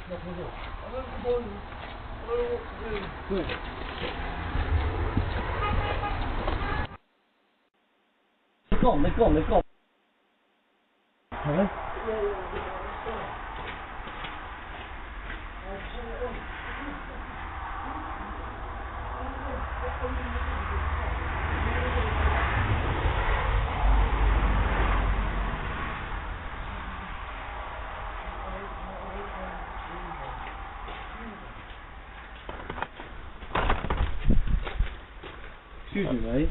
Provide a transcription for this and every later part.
They're gone. Hello? Excuse me, mate.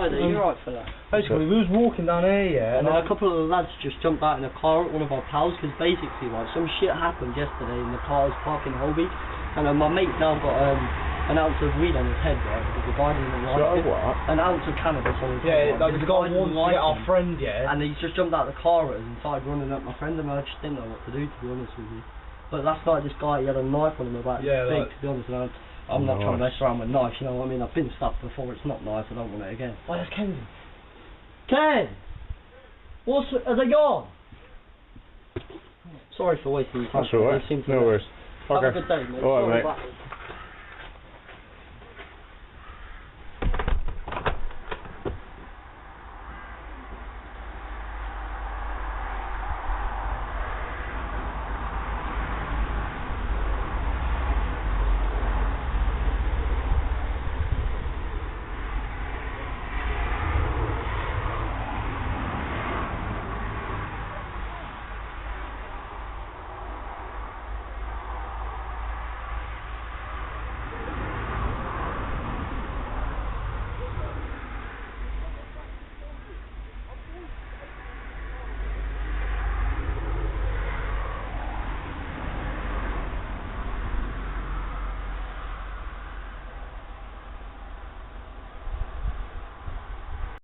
Hi there, you're right for that. Basically, we was walking down here, yeah, and then a couple of the lads just jumped out in a car at one of our pals, because basically, like, some shit happened yesterday and the car was parked in Holby, and my mate's now got an ounce of weed on his head, right, because the guy didn't like it. What? An ounce of cannabis on his head. Yeah, like the guy wants to get our friend, yeah. And he's just jumped out of the car at us and started running at my friend, and I just didn't know what to do, to be honest with you. But last night, this guy, he had a knife on him about his feet, to be honest, and I'm not trying to mess around with knives, you know what I mean? I've been stabbed before, it's not nice, I don't want it again. Oh, that's Kenzie. Ken! Are they gone? Sorry for wasting your time. That's alright, no worries. Have a good day, mate. Alright, mate.